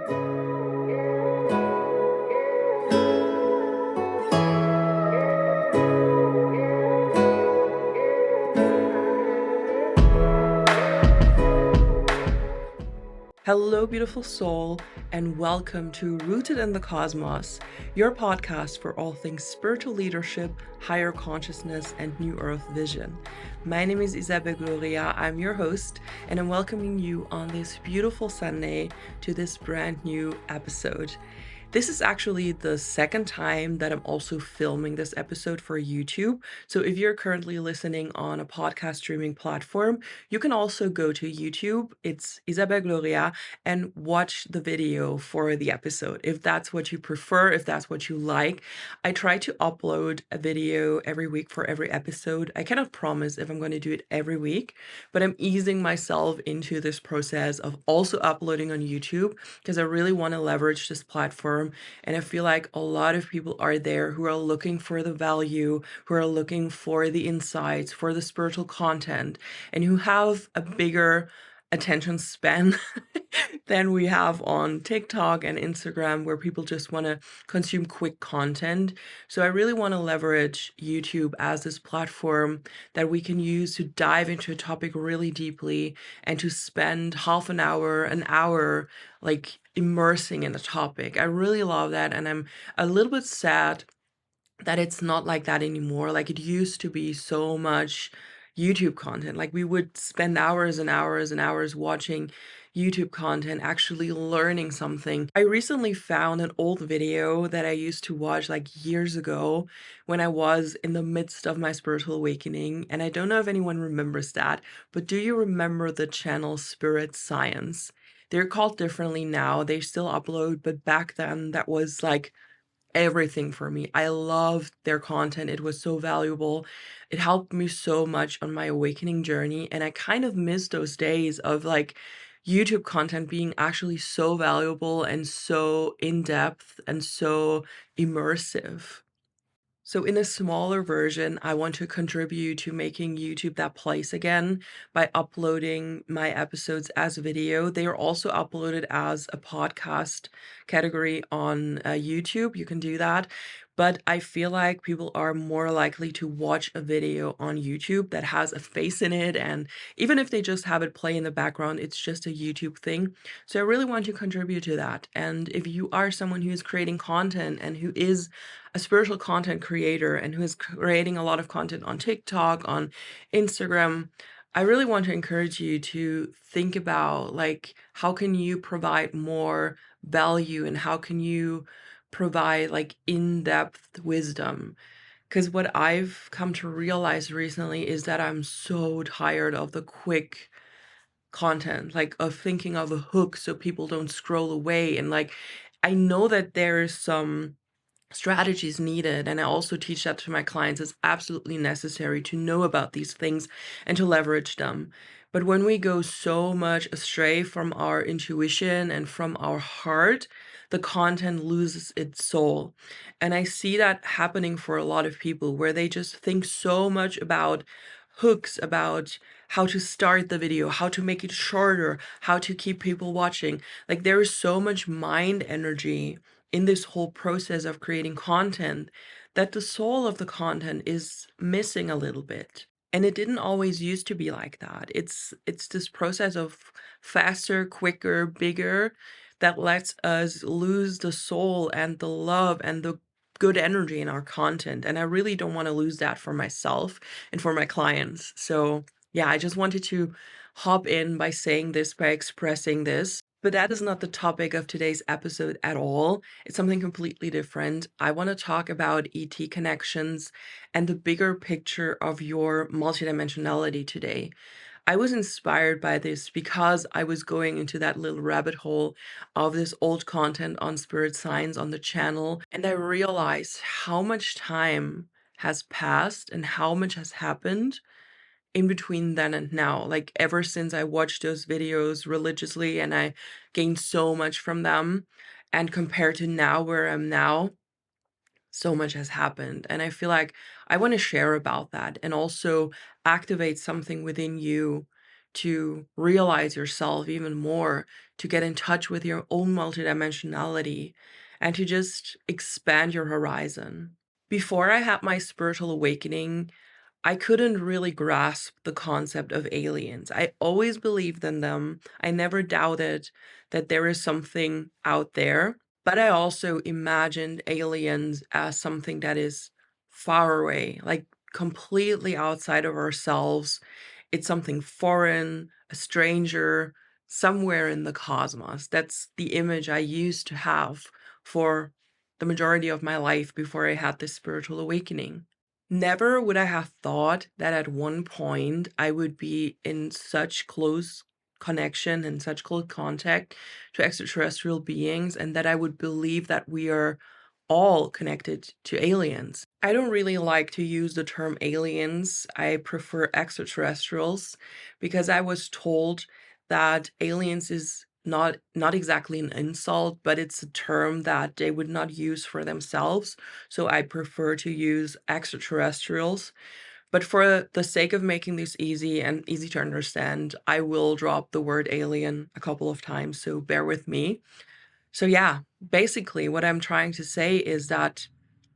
Hello, beautiful soul, and welcome to Rooted in the Cosmos, your podcast for all things spiritual leadership, higher consciousness, and New Earth vision. My name is Isabelle Gloria. I'm your host, and I'm welcoming you on this beautiful Sunday to this brand new episode. This is actually the second time that I'm also filming this episode for YouTube. So if you're currently listening on a podcast streaming platform, you can also go to YouTube. It's Isabelle Gloria and watch the video for the episode if that's what you prefer, if that's what you like. I try to upload a video every week for every episode. I cannot promise if I'm going to do it every week, but I'm easing myself into this process of also uploading on YouTube because I really want to leverage this platform. And I feel like a lot of people are there who are looking for the value, who are looking for the insights, for the spiritual content, and who have a bigger attention span than we have on TikTok and Instagram, where people just want to consume quick content. So I really want to leverage YouTube as this platform that we can use to dive into a topic really deeply and to spend half an hour, like immersing in the topic. I really love that. And I'm a little bit sad that it's not like that anymore. Like it used to be so much YouTube content. Like we would spend hours and hours and hours watching YouTube content, actually learning something. I recently found an old video that I used to watch like years ago when I was in the midst of my spiritual awakening. And I don't know if anyone remembers that, but do you remember the channel Spirit Science? They're called differently now. They still upload, but back then that was like everything for me. I loved their content. It was so valuable. It helped me so much on my awakening journey. And I kind of miss those days of like YouTube content being actually so valuable and so in depth and so immersive. So in a smaller version, I want to contribute to making YouTube that place again by uploading my episodes as video. They are also uploaded as a podcast category on YouTube. You can do that. But I feel like people are more likely to watch a video on YouTube that has a face in it. And even if they just have it play in the background, it's just a YouTube thing. So I really want to contribute to that. And if you are someone who is creating content and who is a spiritual content creator and who is creating a lot of content on TikTok, on Instagram, I really want to encourage you to think about like how can you provide more value and how can you provide like in-depth wisdom. Because what I've come to realize recently is that I'm so tired of the quick content, like of thinking of a hook so people don't scroll away. And like I know that there's some strategies needed, and I also teach that to my clients. It's absolutely necessary to know about these things and to leverage them. But when we go so much astray from our intuition and from our heart, the content loses its soul. And I see that happening for a lot of people where they just think so much about hooks, about how to start the video, how to make it shorter, how to keep people watching. Like there is so much mind energy in this whole process of creating content that the soul of the content is missing a little bit. And it didn't always used to be like that. It's this process of faster, quicker, bigger that lets us lose the soul and the love and the good energy in our content. And I really don't want to lose that for myself and for my clients. So yeah, I just wanted to hop in by saying this, by expressing this. But that is not the topic of today's episode at all. It's something completely different. I want to talk about ET connections and the bigger picture of your multidimensionality today. I was inspired by this because I was going into that little rabbit hole of this old content on spirit science on the channel, and I realized how much time has passed and how much has happened in between then and now. Like ever since I watched those videos religiously and I gained so much from them, and compared to now where I'm now, so much has happened. And I feel like I want to share about that and also activate something within you to realize yourself even more, to get in touch with your own multidimensionality, and to just expand your horizon. Before I had my spiritual awakening, I couldn't really grasp the concept of aliens. I always believed in them. I never doubted that there is something out there, but I also imagined aliens as something that is far away, like completely outside of ourselves. It's something foreign, a stranger, somewhere in the cosmos. That's the image I used to have for the majority of my life before I had this spiritual awakening. Never would I have thought that at one point I would be in such close connection and such close contact to extraterrestrial beings, and that I would believe that we are all connected to aliens. I don't really like to use the term aliens. I prefer extraterrestrials because I was told that aliens is not exactly an insult, but it's a term that they would not use for themselves. So I prefer to use extraterrestrials. But for the sake of making this easy and easy to understand, I will drop the word alien a couple of times, so bear with me. So yeah, basically what I'm trying to say is that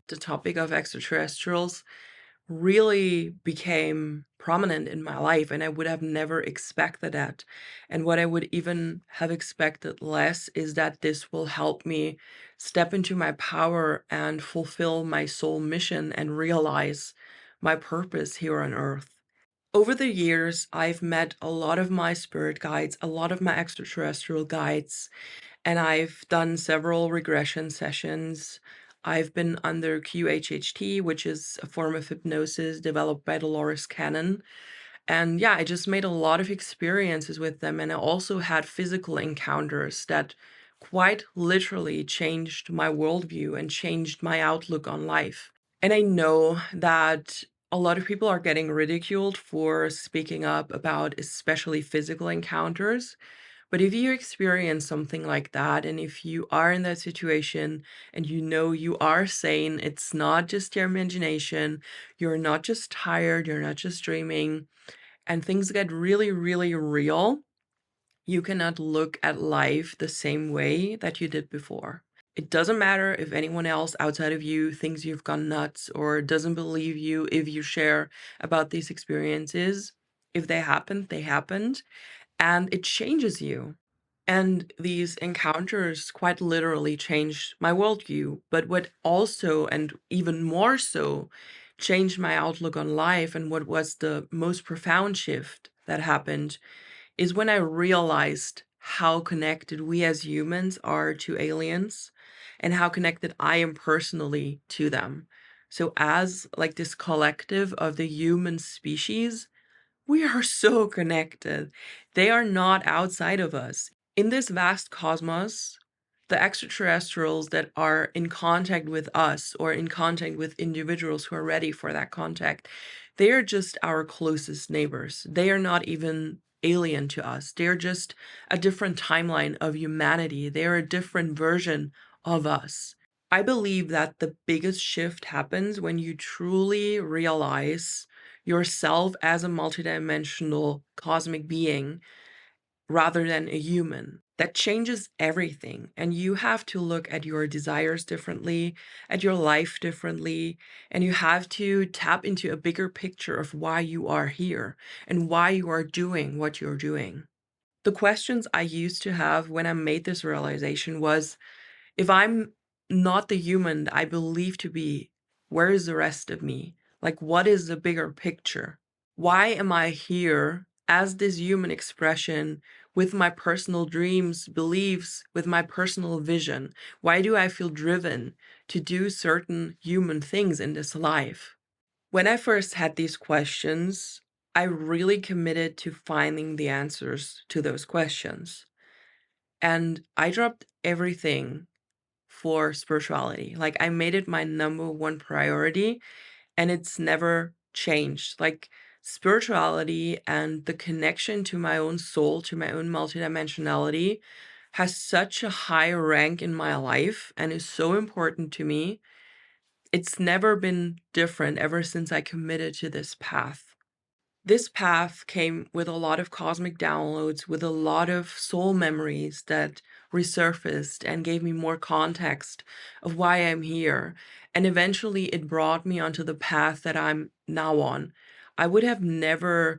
the topic of extraterrestrials really became prominent in my life, and I would have never expected that. And what I would even have expected less is that this will help me step into my power and fulfill my soul mission and realize my purpose here on earth. Over the years, I've met a lot of my spirit guides, a lot of my extraterrestrial guides, and I've done several regression sessions. I've been under QHHT, which is a form of hypnosis developed by Dolores Cannon. And yeah, I just made a lot of experiences with them. And I also had physical encounters that quite literally changed my worldview and changed my outlook on life. And I know that a lot of people are getting ridiculed for speaking up about especially physical encounters. But if you experience something like that, and if you are in that situation and you know you are sane, it's not just your imagination, you're not just tired, you're not just dreaming, and things get really, really real, you cannot look at life the same way that you did before. It doesn't matter if anyone else outside of you thinks you've gone nuts or doesn't believe you if you share about these experiences. If they happened, they happened, and it changes you. And these encounters quite literally changed my worldview. But what also, and even more so, changed my outlook on life, and what was the most profound shift that happened, is when I realized how connected we as humans are to aliens and how connected I am personally to them. So, as like this collective of the human species, we are so connected. They are not outside of us. In this vast cosmos, the extraterrestrials that are in contact with us or in contact with individuals who are ready for that contact, they are just our closest neighbors. They are not even alien to us. They're just a different timeline of humanity. They're a different version of us. I believe that the biggest shift happens when you truly realize yourself as a multidimensional cosmic being rather than a human. That changes everything. And you have to look at your desires differently, at your life differently, and you have to tap into a bigger picture of why you are here and why you are doing what you're doing. The questions I used to have when I made this realization was, if I'm not the human I believe to be, where is the rest of me? Like, what is the bigger picture? Why am I here as this human expression with my personal dreams, beliefs, with my personal vision? Why do I feel driven to do certain human things in this life? When I first had these questions, I really committed to finding the answers to those questions. And I dropped everything for spirituality. Like, I made it my number one priority, and it's never changed. Like, spirituality and the connection to my own soul, to my own multidimensionality, has such a high rank in my life and is so important to me. It's never been different ever since I committed to this path. This path came with a lot of cosmic downloads, with a lot of soul memories that resurfaced and gave me more context of why I'm here. And eventually it brought me onto the path that I'm now on. I would have never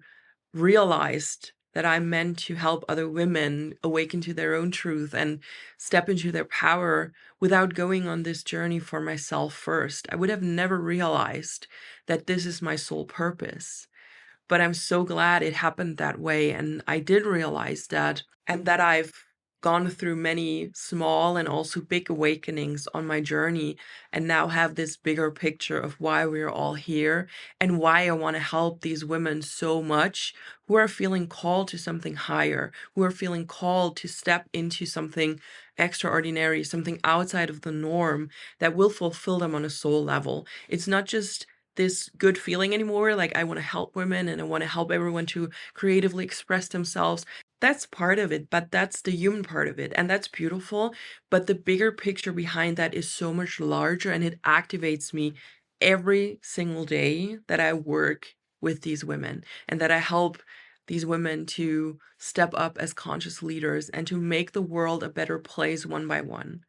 realized that I'm meant to help other women awaken to their own truth and step into their power without going on this journey for myself first. I would have never realized that this is my sole purpose. But I'm so glad it happened that way, and I did realize that, and that I've gone through many small and also big awakenings on my journey, and now have this bigger picture of why we're all here and why I want to help these women so much who are feeling called to something higher, who are feeling called to step into something extraordinary, something outside of the norm that will fulfill them on a soul level. It's not just this good feeling anymore. Like, I want to help women and I want to help everyone to creatively express themselves. That's part of it, but that's the human part of it. And that's beautiful. But the bigger picture behind that is so much larger, and it activates me every single day that I work with these women and that I help these women to step up as conscious leaders and to make the world a better place one by one.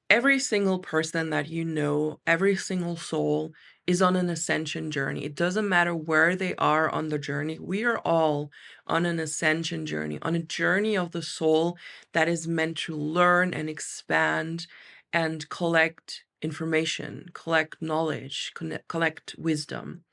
Every single person that you know, every single soul is on an ascension journey. It doesn't matter where they are on the journey. We are all on an ascension journey, on a journey of the soul that is meant to learn and expand and collect information, collect knowledge, collect wisdom.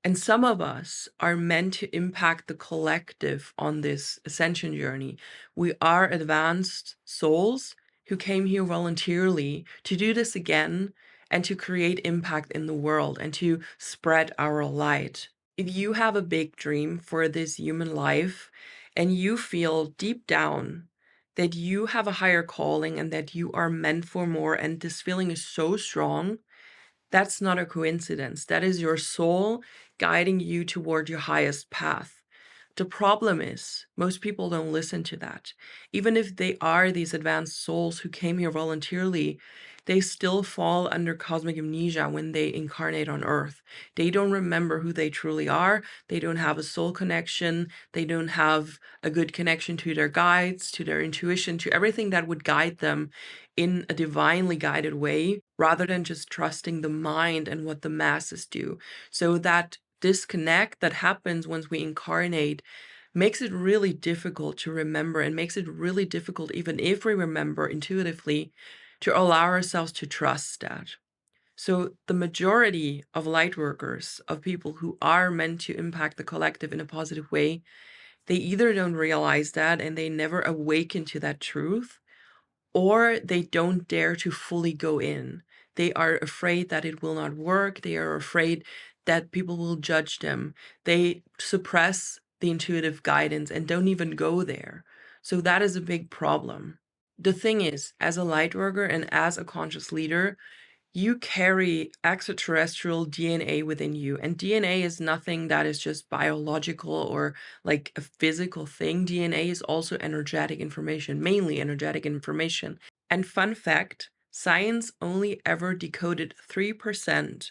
And some of us are meant to impact the collective on this ascension journey. We are advanced souls who came here voluntarily to do this again and to create impact in the world and to spread our light. If you have a big dream for this human life and you feel deep down that you have a higher calling and that you are meant for more, and this feeling is so strong, that's not a coincidence. That is your soul guiding you toward your highest path. The problem is, most people don't listen to that. Even if they are these advanced souls who came here voluntarily, they still fall under cosmic amnesia when they incarnate on Earth. They don't remember who they truly are. They don't have a soul connection. They don't have a good connection to their guides, to their intuition, to everything that would guide them in a divinely guided way, rather than just trusting the mind and what the masses do. So that disconnect that happens once we incarnate makes it really difficult to remember, and makes it really difficult, even if we remember intuitively, to allow ourselves to trust that. So the majority of light workers, of people who are meant to impact the collective in a positive way, they either don't realize that and they never awaken to that truth, or they don't dare to fully go in. They are afraid that it will not work. They are afraid that people will judge them. They suppress the intuitive guidance and don't even go there. So that is a big problem. The thing is, as a light worker and as a conscious leader, you carry extraterrestrial DNA within you. And DNA is nothing that is just biological or like a physical thing. DNA is also energetic information, mainly energetic information. And fun fact, science only ever decoded 3%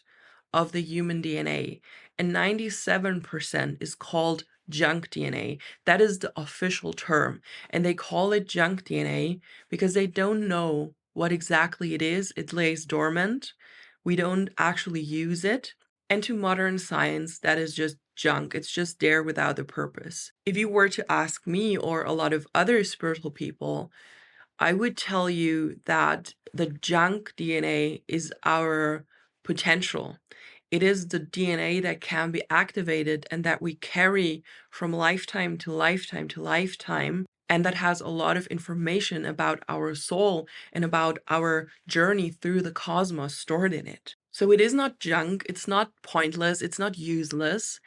of the human DNA, and 97% is called junk DNA. That is the official term. And they call it junk DNA because they don't know what exactly it is. It lays dormant. We don't actually use it. And to modern science, that is just junk. It's just there without a purpose. If you were to ask me or a lot of other spiritual people, I would tell you that the junk DNA is our potential. It is the DNA that can be activated and that we carry from lifetime to lifetime to lifetime, and that has a lot of information about our soul and about our journey through the cosmos stored in it. So it is not junk, it's not pointless, it's not useless,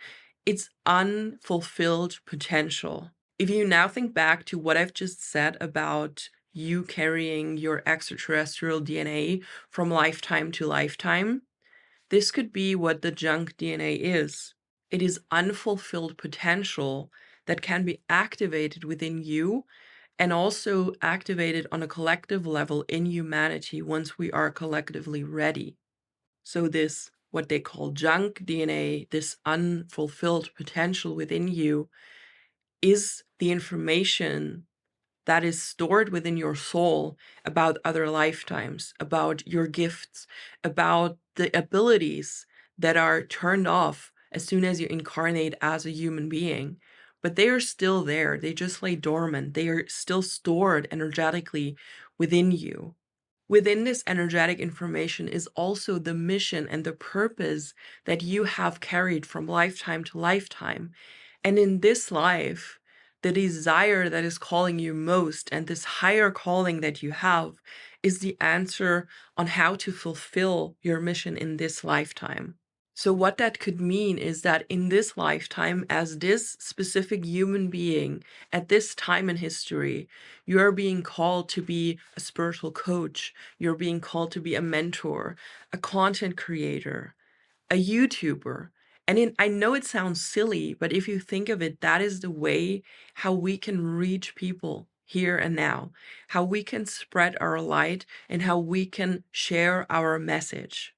it's unfulfilled potential. If you now think back to what I've just said about you carrying your extraterrestrial DNA from lifetime to lifetime, this could be what the junk DNA is. It is unfulfilled potential that can be activated within you and also activated on a collective level in humanity once we are collectively ready. So this what they call junk DNA, this unfulfilled potential within you, is the information that is stored within your soul about other lifetimes, about your gifts, about the abilities that are turned off as soon as you incarnate as a human being. But they are still there. They just lay dormant. They are still stored energetically within you. Within this energetic information is also the mission and the purpose that you have carried from lifetime to lifetime. And in this life, the desire that is calling you most and this higher calling that you have is the answer on how to fulfill your mission in this lifetime. So, what that could mean is that in this lifetime, as this specific human being at this time in history, you're being called to be a spiritual coach, you're being called to be a mentor, a content creator, a YouTuber. I know it sounds silly, but if you think of it, that is the way how we can reach people here and now, how we can spread our light, and how we can share our message.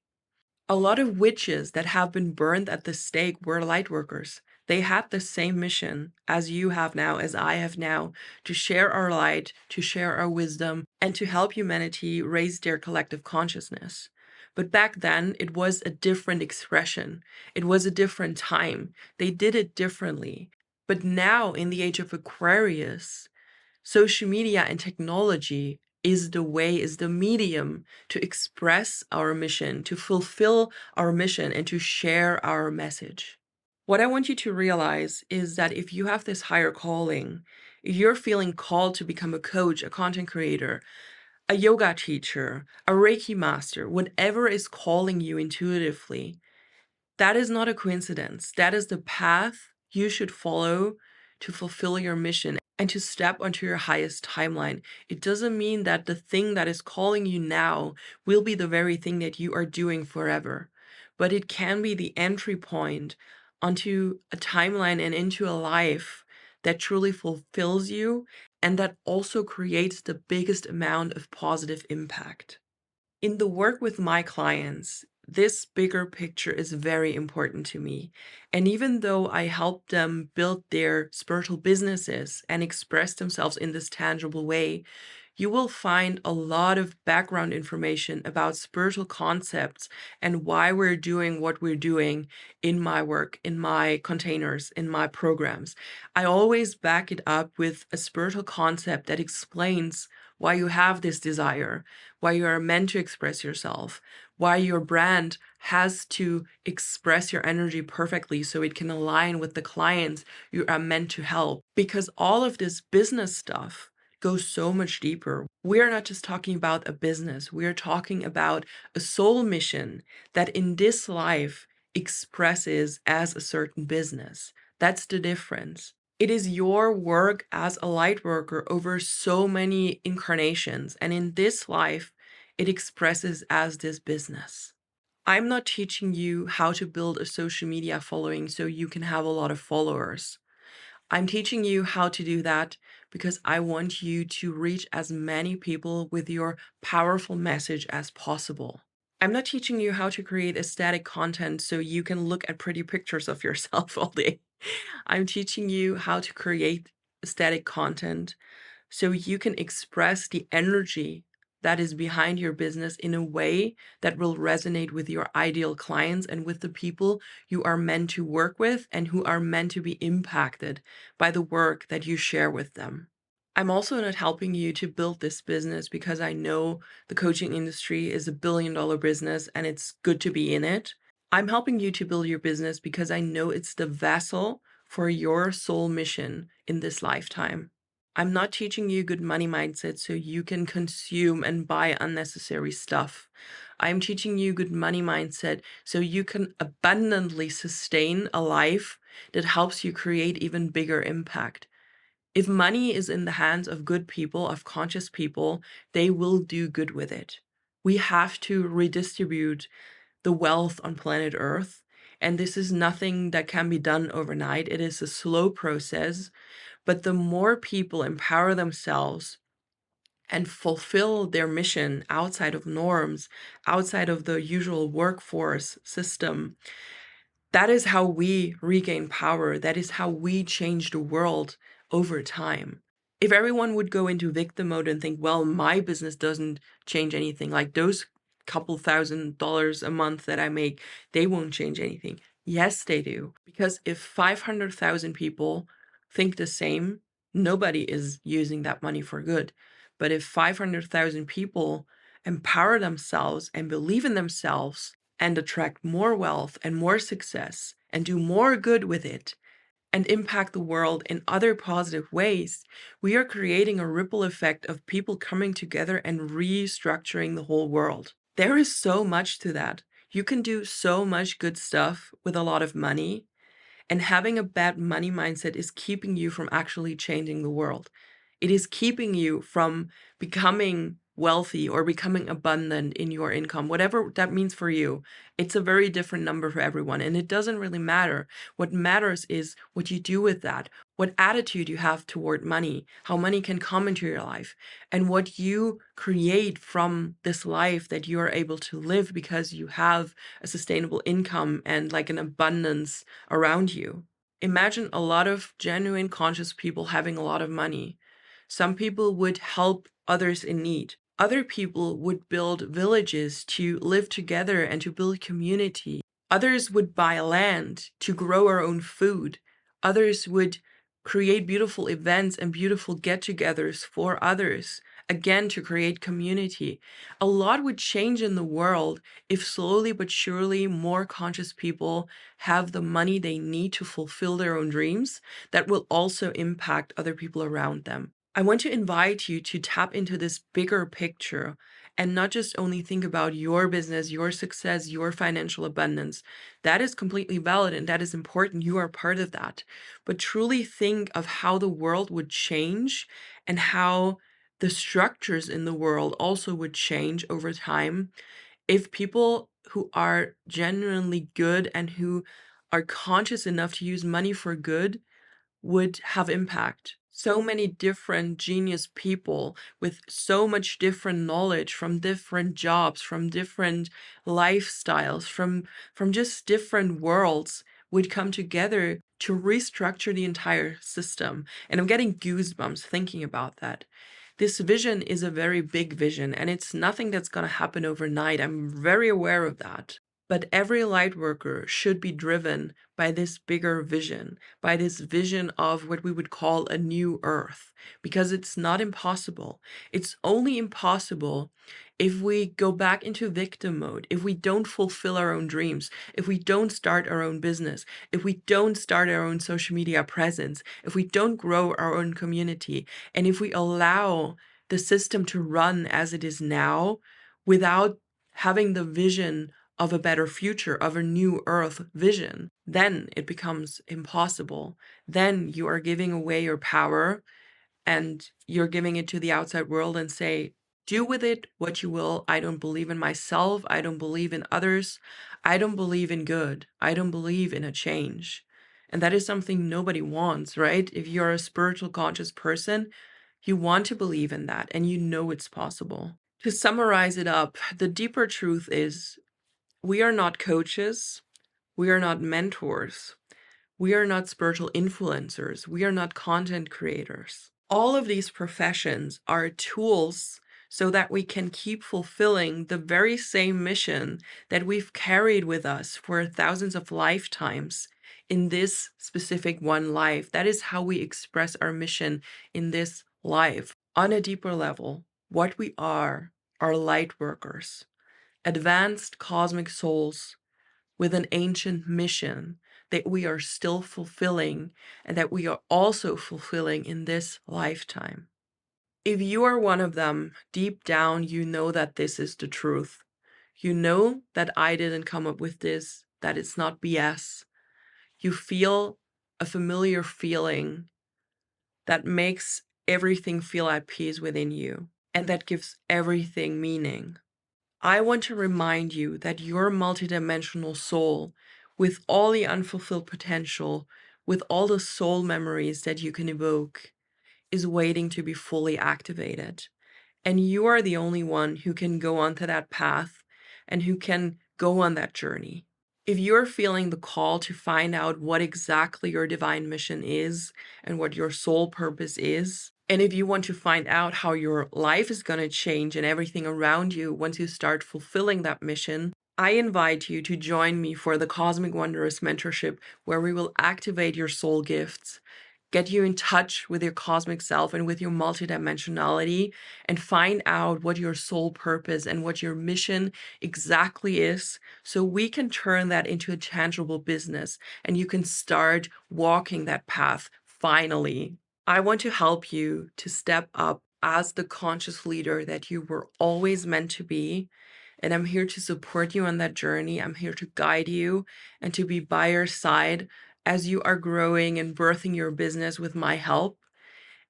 A lot of witches that have been burned at the stake were light workers. They had the same mission as you have now, as I have now, to share our light, to share our wisdom, and to help humanity raise their collective consciousness. But back then, it was a different expression. It was a different time. They did it differently. But now, in the age of Aquarius, social media and technology is the way, is the medium to express our mission, to fulfill our mission, and to share our message. What I want you to realize is that if you have this higher calling, if you're feeling called to become a coach, a content creator, a yoga teacher, a Reiki master, whatever is calling you intuitively, that is not a coincidence. That is the path you should follow to fulfill your mission and to step onto your highest timeline. It doesn't mean that the thing that is calling you now will be the very thing that you are doing forever, but it can be the entry point onto a timeline and into a life that truly fulfills you and that also creates the biggest amount of positive impact. In the work with my clients, this bigger picture is very important to me. And even though I help them build their spiritual businesses and express themselves in this tangible way, you will find a lot of background information about spiritual concepts and why we're doing what we're doing in my work, in my containers, in my programs. I always back it up with a spiritual concept that explains why you have this desire, why you are meant to express yourself, why your brand has to express your energy perfectly so it can align with the clients you are meant to help. Because all of this business stuff goes so much deeper. We are not just talking about a business, we are talking about a soul mission that in this life expresses as a certain business. That's the difference. It is your work as a light worker over so many incarnations, and in this life, it expresses as this business. I'm not teaching you how to build a social media following so you can have a lot of followers. I'm teaching you how to do that because I want you to reach as many people with your powerful message as possible. I'm not teaching you how to create aesthetic content so you can look at pretty pictures of yourself all day. I'm teaching you how to create aesthetic content so you can express the energy that is behind your business in a way that will resonate with your ideal clients and with the people you are meant to work with and who are meant to be impacted by the work that you share with them. I'm also not helping you to build this business because I know the coaching industry is $1 billion business and it's good to be in it. I'm helping you to build your business because I know it's the vessel for your soul mission in this lifetime. I'm not teaching you good money mindset so you can consume and buy unnecessary stuff. I'm teaching you good money mindset so you can abundantly sustain a life that helps you create even bigger impact. If money is in the hands of good people, of conscious people, they will do good with it. We have to redistribute the wealth on planet Earth. And this is nothing that can be done overnight. It is a slow process. But the more people empower themselves and fulfill their mission outside of norms, outside of the usual workforce system, that is how we regain power. That is how we change the world over time. If everyone would go into victim mode and think, well, my business doesn't change anything, like those couple $1,000s a month that I make, they won't change anything. Yes, they do. Because if 500,000 people think the same, nobody is using that money for good. But if 500,000 people empower themselves and believe in themselves and attract more wealth and more success and do more good with it and impact the world in other positive ways, we are creating a ripple effect of people coming together and restructuring the whole world. There is so much to that. You can do so much good stuff with a lot of money, and having a bad money mindset is keeping you from actually changing the world. It is keeping you from becoming wealthy or becoming abundant in your income, whatever that means for you. It's a very different number for everyone, and it doesn't really matter. What matters is what you do with that, what attitude you have toward money, how money can come into your life, and what you create from this life that you are able to live because you have a sustainable income and like an abundance around you. Imagine a lot of genuine conscious people having a lot of money. Some people would help others in need. Other people would build villages to live together and to build community. Others would buy land to grow our own food. Others would create beautiful events and beautiful get-togethers for others, again, to create community. A lot would change in the world if slowly but surely more conscious people have the money they need to fulfill their own dreams that will also impact other people around them. I want to invite you to tap into this bigger picture and not just only think about your business, your success, your financial abundance. That is completely valid and that is important. You are part of that. But truly think of how the world would change and how the structures in the world also would change over time if people who are genuinely good and who are conscious enough to use money for good would have impact. So many different genius people with so much different knowledge from different jobs, from different lifestyles, from just different worlds would come together to restructure the entire system. And I'm getting goosebumps thinking about that. This vision is a very big vision, and it's nothing that's going to happen overnight. I'm very aware of that. But every light worker should be driven by this bigger vision, by this vision of what we would call a new earth, because it's not impossible. It's only impossible if we go back into victim mode, if we don't fulfill our own dreams, if we don't start our own business, if we don't start our own social media presence, if we don't grow our own community, and if we allow the system to run as it is now without having the vision of a better future, of a new earth vision, then it becomes impossible. Then you are giving away your power and you're giving it to the outside world and say, do with it what you will. I don't believe in myself. I don't believe in others. I don't believe in good. I don't believe in a change. And that is something nobody wants, right? If you're a spiritual conscious person, you want to believe in that and you know it's possible. To summarize it up, the deeper truth is we are not coaches. We are not mentors. We are not spiritual influencers. We are not content creators. All of these professions are tools so that we can keep fulfilling the very same mission that we've carried with us for thousands of lifetimes in this specific one life. That is how we express our mission in this life. On a deeper level, what we are light workers, advanced cosmic souls with an ancient mission that we are still fulfilling and that we are also fulfilling in this lifetime. If you are one of them, deep down, you know that this is the truth. You know that I didn't come up with this, that it's not BS. You feel a familiar feeling that makes everything feel at peace within you and that gives everything meaning. I want to remind you that your multidimensional soul, with all the unfulfilled potential, with all the soul memories that you can evoke, is waiting to be fully activated. And you are the only one who can go onto that path and who can go on that journey. If you're feeling the call to find out what exactly your divine mission is and what your soul purpose is, and if you want to find out how your life is going to change and everything around you once you start fulfilling that mission, I invite you to join me for the Cosmic Wanderers Mentorship, where we will activate your soul gifts, get you in touch with your cosmic self and with your multidimensionality, and find out what your soul purpose and what your mission exactly is, so we can turn that into a tangible business and you can start walking that path finally. I want to help you to step up as the conscious leader that you were always meant to be. And I'm here to support you on that journey. I'm here to guide you and to be by your side as you are growing and birthing your business with my help.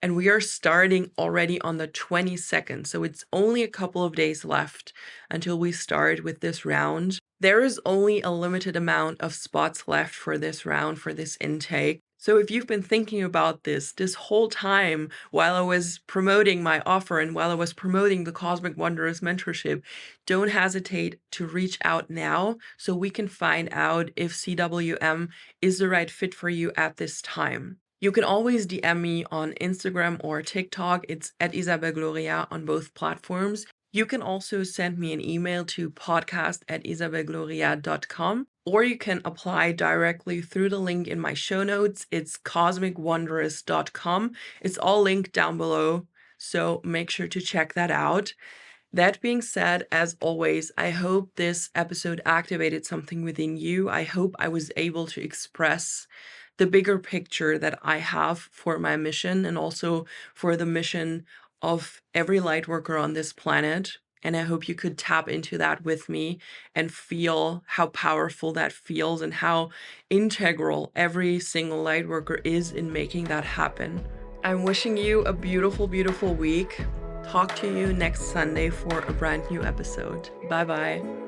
And we are starting already on the 22nd. So it's only a couple of days left until we start with this round. There is only a limited amount of spots left for this round, for this intake. So if you've been thinking about this whole time while I was promoting my offer and while I was promoting the Cosmic Wanderers Mentorship, don't hesitate to reach out now so we can find out if CWM is the right fit for you at this time. You can always DM me on Instagram or TikTok. It's at Isabelle Gloria on both platforms. You can also send me an email to podcast@isabellegloria.com, or you can apply directly through the link in my show notes. It's cosmicwanderers.com. It's all linked down below, so make sure to check that out. That being said, as always, I hope this episode activated something within you. I hope I was able to express the bigger picture that I have for my mission and also for the mission of every light worker on this planet. And I hope you could tap into that with me and feel how powerful that feels and how integral every single light worker is in making that happen. I'm wishing you a beautiful, beautiful week. Talk to you next Sunday for a brand new episode. Bye bye.